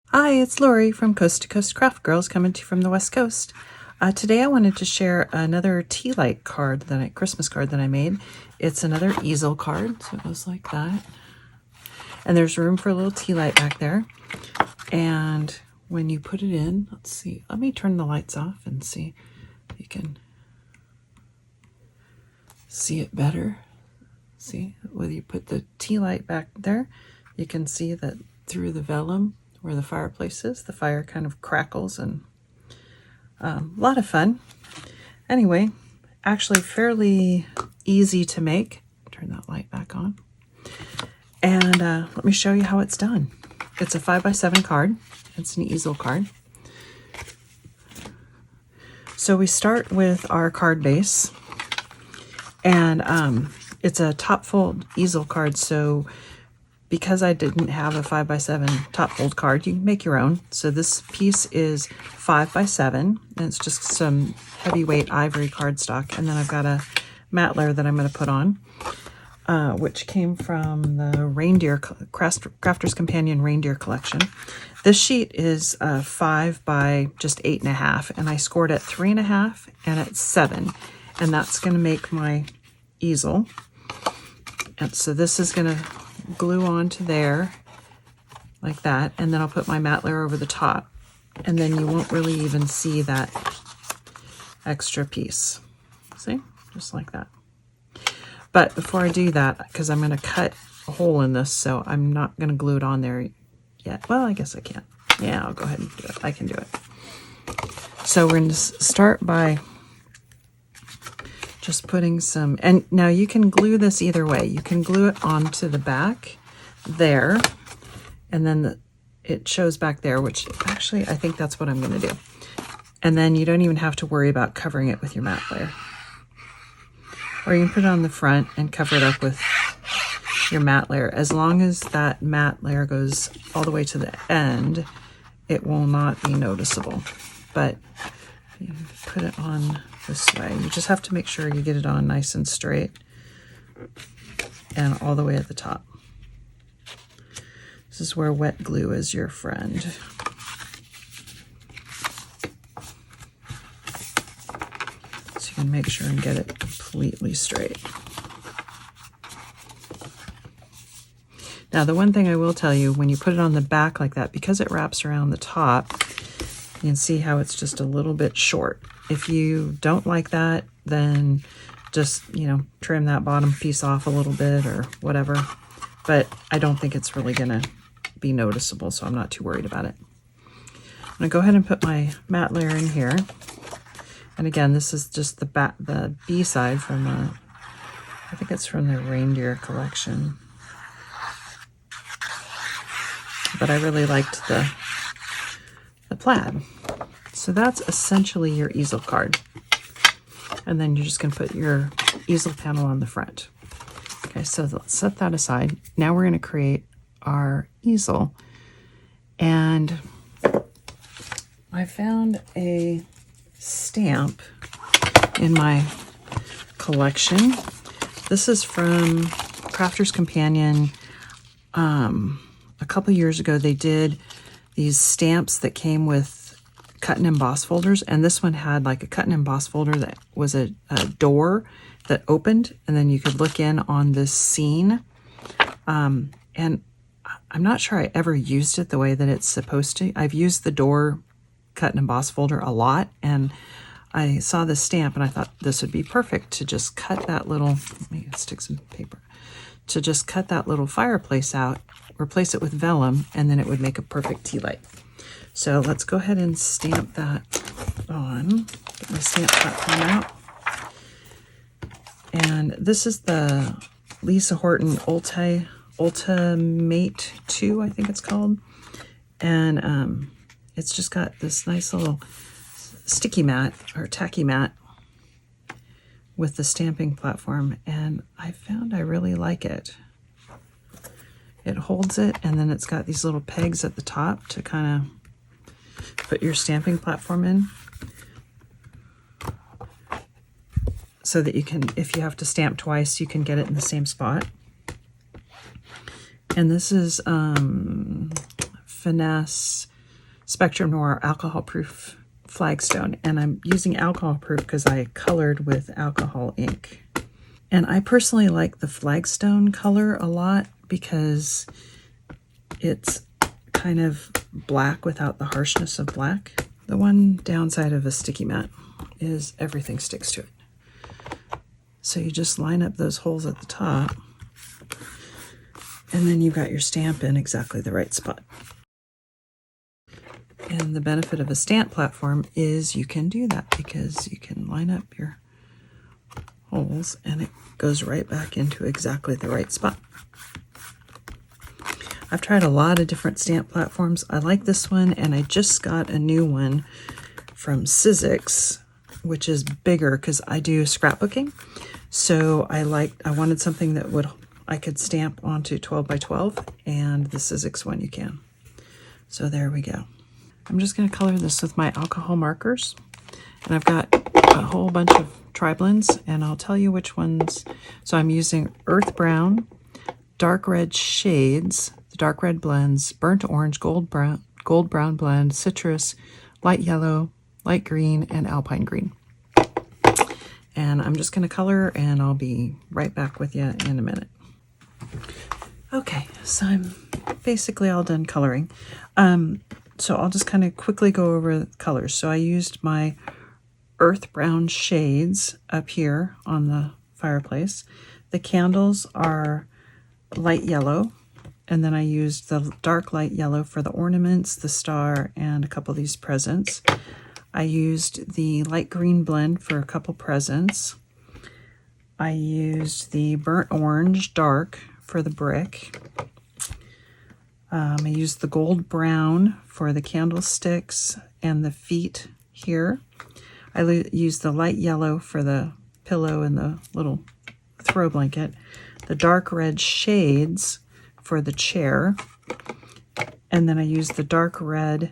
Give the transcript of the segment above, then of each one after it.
Hi, it's Lori from Coast to Coast Craft Girls coming to you from the West Coast. Today I wanted to share another Tealight card, Christmas card that I made. It's another easel card, so it goes like that. And there's room for a little Tealight back there. And when you put it in, let's see, let me turn the lights off and see if you can see it better. See, whether you put the Tealight back there, you can see that through the vellum where the fireplace is, the fire kind of crackles, and a lot of fun. Anyway, actually fairly easy to make. Turn that light back on. And let me show you how it's done. It's a 5x7 card. It's an easel card. So we start with our card base, and it's a top fold easel card, so because I didn't have a 5x7 top fold card, you can make your own. So this piece is 5x7, and it's just some heavyweight ivory cardstock. And then I've got a matte layer that I'm going to put on, which came from the Reindeer Crafter's Companion Reindeer Collection. This sheet is 5 by just 8.5, and I scored at 3.5 and at 7, and that's going to make my easel. And so this is going to glue onto there like that, and then I'll put my matte layer over the top, and then you won't really even see that extra piece. See, just like that. But before I do that, because I'm going to cut a hole in this, so I'm not going to glue it on there yet. Well, I guess I can. Yeah, I'll go ahead and do it. I can do it. So we're going to start by just putting some, and now you can glue this either way. You can glue it onto the back there, and then it shows back there, which actually I think that's what I'm going to do. And then you don't even have to worry about covering it with your matte layer. Or you can put it on the front and cover it up with your matte layer. As long as that matte layer goes all the way to the end, it will not be noticeable. But you put it on this way. You just have to make sure you get it on nice and straight and all the way at the top. This is where wet glue is your friend. So you can make sure and get it completely straight. Now, the one thing I will tell you, when you put it on the back like that, because it wraps around the top, you can see how it's just a little bit short. If you don't like that, then just, trim that bottom piece off a little bit or whatever. But I don't think it's really going to be noticeable, so I'm not too worried about it. I'm going to go ahead and put my matte layer in here. And again, this is just the B side from, I think it's from the Reindeer Collection. But I really liked the plaid. So that's essentially your easel card. And then you're just going to put your easel panel on the front. Okay, so let's set that aside. Now we're going to create our easel. And I found a stamp in my collection. This is from Crafter's Companion. A couple years ago, they did these stamps that came with cut and emboss folders, and this one had like a cut and emboss folder that was a door that opened, and then you could look in on this scene. And I'm not sure I ever used it the way that it's supposed to. I've used the door cut and emboss folder a lot, and I saw this stamp and I thought this would be perfect to just cut that little, let me stick some paper, to just cut that little fireplace out, replace it with vellum, and then it would make a perfect tea light. So let's go ahead and stamp that on. Get my stamp platform out. And this is the Lisa Horton Ultimate 2, I think it's called. And it's just got this nice little sticky mat or tacky mat with the stamping platform. And I found I really like it. It holds it, and then it's got these little pegs at the top to kind of put your stamping platform in, so that you can, if you have to stamp twice, you can get it in the same spot. And this is Finesse Spectrum Noir alcohol proof flagstone, and I'm using alcohol proof because I colored with alcohol ink. And I personally like the flagstone color a lot because it's kind of black without the harshness of black. The one downside of a sticky mat is everything sticks to it. So you just line up those holes at the top, and then you've got your stamp in exactly the right spot. And the benefit of a stamp platform is you can do that because you can line up your holes and it goes right back into exactly the right spot. I've tried a lot of different stamp platforms. I like this one, and I just got a new one from Sizzix, which is bigger because I do scrapbooking. So I wanted something that I could stamp onto 12 by 12, and the Sizzix one you can. So there we go. I'm just going to color this with my alcohol markers, and I've got a whole bunch of tri-blends, and I'll tell you which ones. So I'm using earth brown, dark red shades, the dark red blends, burnt orange, gold brown blend, citrus, light yellow, light green, and alpine green. And I'm just going to color, and I'll be right back with you in a minute. Okay, so I'm basically all done coloring. So I'll just kind of quickly go over the colors. So I used my earth brown shades up here on the fireplace. The candles are light yellow, and then I used the dark light yellow for the ornaments, the star, and a couple of these presents. I used the light green blend for a couple presents. I used the burnt orange dark for the brick. I used the gold brown for the candlesticks and the feet here. I used the light yellow for the pillow and the little throw blanket. The dark red shades for the chair. And then I used the dark red,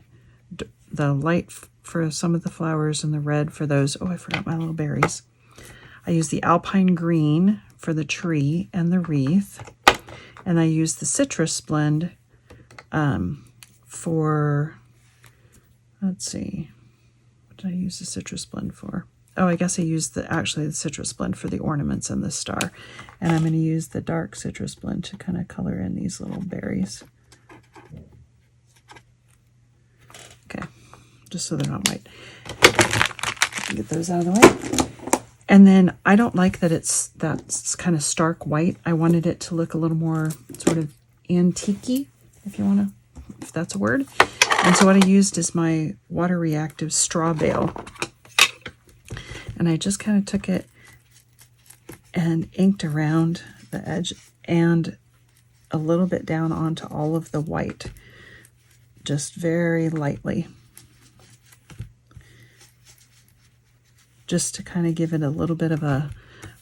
the light for some of the flowers, and the red for those. Oh, I forgot my little berries. I used the alpine green for the tree and the wreath. And I used the citrus blend for, let's see, what did I use the citrus blend for? Oh, I guess I used actually the citrus blend for the ornaments and the star. And I'm going to use the dark citrus blend to kind of color in these little berries. Okay, just so they're not white. Get those out of the way. And then I don't like that that's kind of stark white. I wanted it to look a little more sort of antique-y, if that's a word. And so what I used is my water reactive straw bale. And I just kind of took it and inked around the edge and a little bit down onto all of the white, just very lightly. Just to kind of give it a little bit of a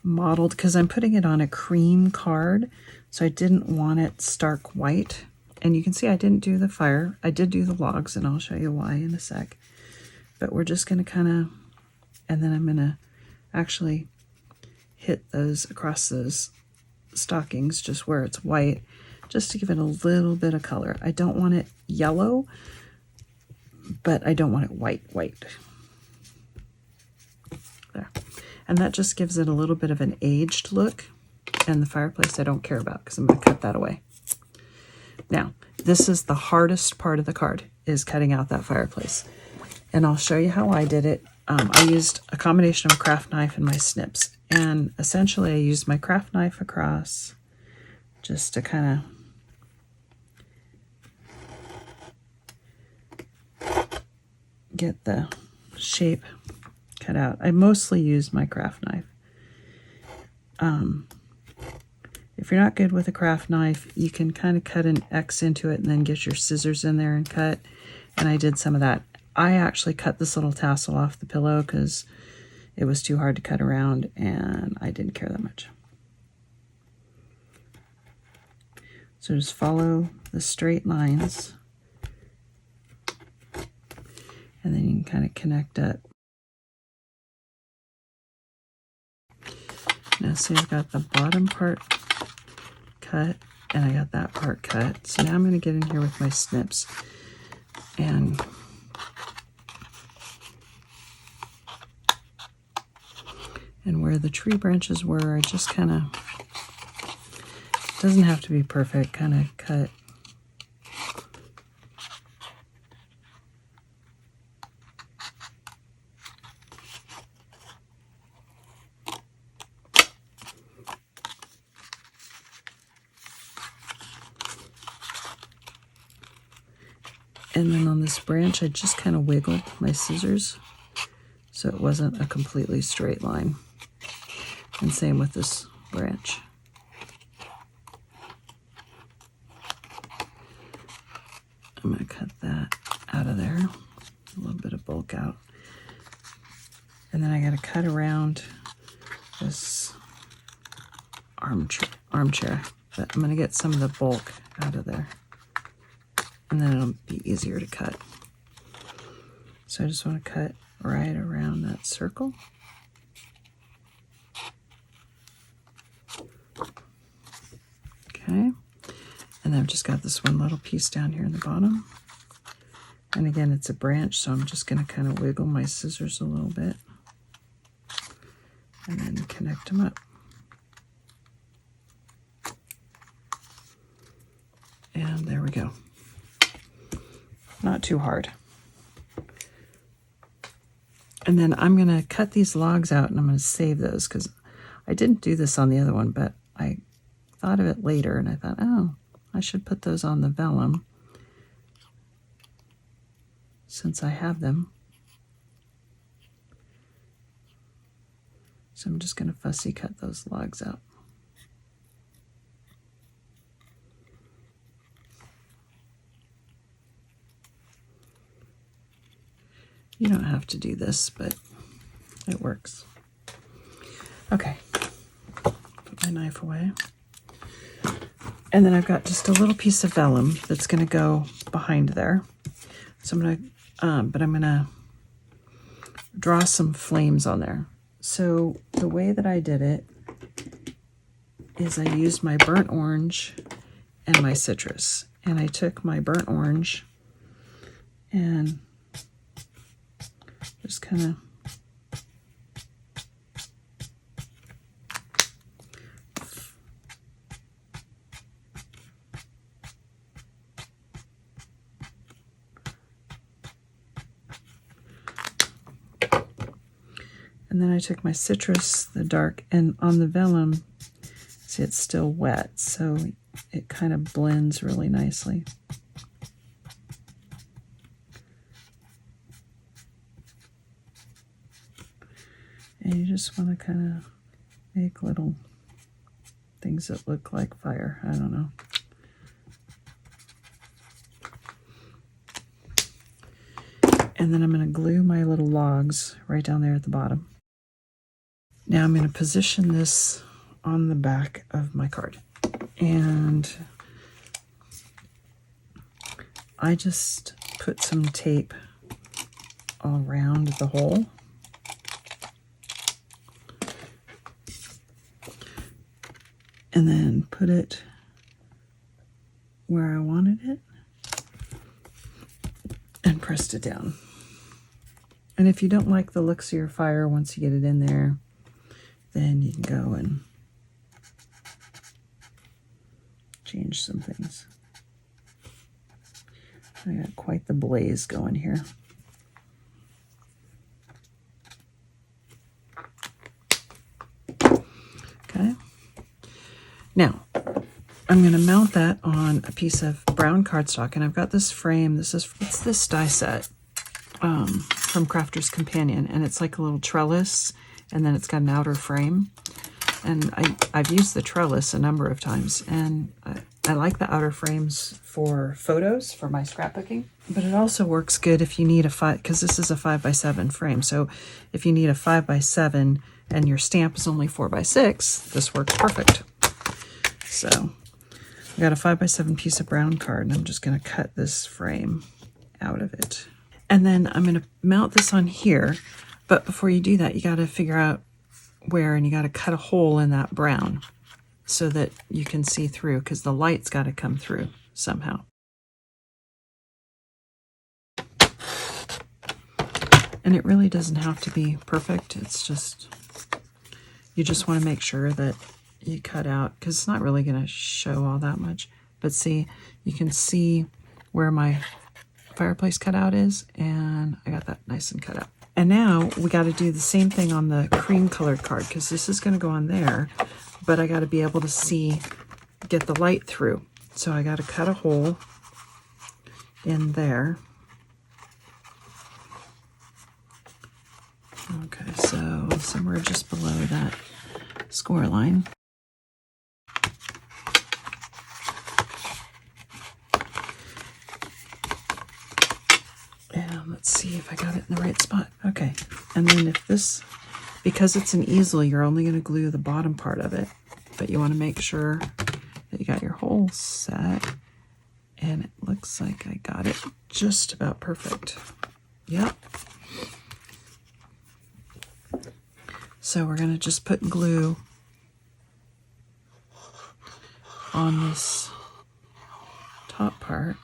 mottled, because I'm putting it on a cream card, so I didn't want it stark white. And you can see I didn't do the fire. I did do the logs, and I'll show you why in a sec. But we're just going to kind of, and then I'm going to actually hit those across those stockings just where it's white, just to give it a little bit of color. I don't want it yellow, but I don't want it white. There. And that just gives it a little bit of an aged look. And the fireplace I don't care about because I'm going to cut that away. Now, this is the hardest part of the card, is cutting out that fireplace. And I'll show you how I did it. I used a combination of a craft knife and my snips. And essentially I used my craft knife across just to kind of get the shape cut out. I mostly use my craft knife. If you're not good with a craft knife, you can kind of cut an X into it and then get your scissors in there and cut. And I did some of that. I actually cut this little tassel off the pillow because it was too hard to cut around and I didn't care that much. So just follow the straight lines and then you can kind of connect up. Now see, I've got the bottom part cut and I got that part cut. So now I'm going to get in here with my snips. And where the tree branches were, I just kind of, doesn't have to be perfect, kind of cut. And then on this branch, I just kind of wiggled my scissors so it wasn't a completely straight line. And same with this branch. I'm going to cut that out of there, a little bit of bulk out. And then I got to cut around this armchair, but I'm going to get some of the bulk out of there. And then it'll be easier to cut. So I just want to cut right around that circle. Okay. And I've just got this one little piece down here in the bottom. And again, it's a branch, so I'm just going to kind of wiggle my scissors a little bit. And then connect them up. And there we go. Not too hard. And then I'm going to cut these logs out and I'm going to save those because I didn't do this on the other one, but I thought of it later and I thought, oh, I should put those on the vellum since I have them. So I'm just going to fussy cut those logs out. You don't have to do this, but it works. Okay, put my knife away. And then I've got just a little piece of vellum that's going to go behind there. So I'm going to, draw some flames on there. So the way that I did it is I used my burnt orange and my citrus. And I took my burnt orange and just kind of and then I took my citrus, the dark, and on the vellum, see it's still wet, so it kind of blends really nicely. And you just want to kind of make little things that look like fire. I don't know. And then I'm going to glue my little logs right down there at the bottom. Now I'm going to position this on the back of my card. And I just put some tape all around the hole. And then put it where I wanted it and pressed it down. And if you don't like the looks of your fire once you get it in there, then you can go and change some things. I got quite the blaze going here. Okay. Now, I'm going to mount that on a piece of brown cardstock, and I've got this frame. It's this die set from Crafter's Companion, and it's like a little trellis, and then it's got an outer frame. And I've used the trellis a number of times, and I like the outer frames for photos, for my scrapbooking. But it also works good if you need because this is a 5x7 frame. So if you need a 5x7 and your stamp is only 4x6, this works perfect. So I got a 5x7 piece of brown card, and I'm just going to cut this frame out of it. And then I'm going to mount this on here. But before you do that, you got to figure out where, and you got to cut a hole in that brown so that you can see through, because the light's got to come through somehow. And it really doesn't have to be perfect. It's just, you just want to make sure that you cut out, because it's not really going to show all that much. But see, you can see where my fireplace cutout is, and I got that nice and cut out. And now we got to do the same thing on the cream colored card, because this is going to go on there, but I got to be able to see, get the light through. So I got to cut a hole in there. Okay, so somewhere just below that score line. And let's see if I got it in the right spot. Okay, and then if this, because it's an easel, you're only going to glue the bottom part of it, but you want to make sure that you got your hole set. And it looks like I got it just about perfect. Yep. So we're going to just put glue on this top part.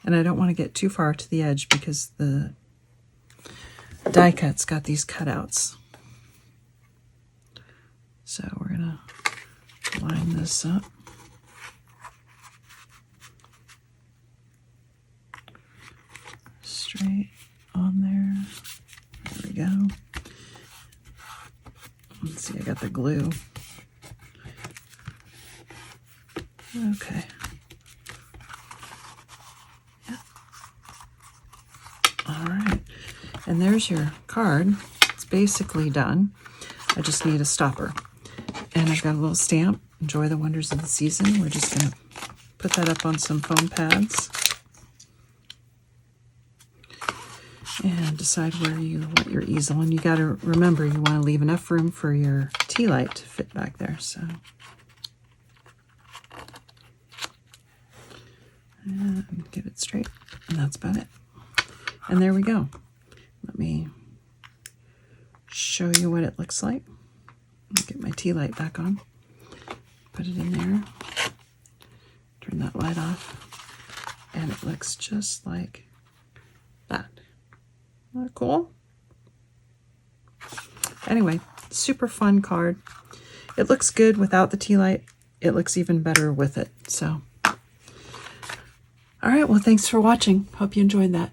And I don't want to get too far to the edge because the die cut's got these cutouts. So we're going to line this up. Straight on there. There we go. Let's see, I got the glue. Okay. Yeah. All right. And there's your card. It's basically done. I just need a stopper. And I've got a little stamp. Enjoy the wonders of the season. We're just going to put that up on some foam pads. And decide where you want your easel. And you got to remember, you want to leave enough room for your tea light to fit back there. So, and get it straight. And that's about it. And there we go. Let me show you what it looks like. Get my tea light back on. Put it in there. Turn that light off. And it looks just like that. Isn't that cool? Anyway, super fun card. It looks good without the tea light. It looks even better with it. So, all right, well, thanks for watching. Hope you enjoyed that.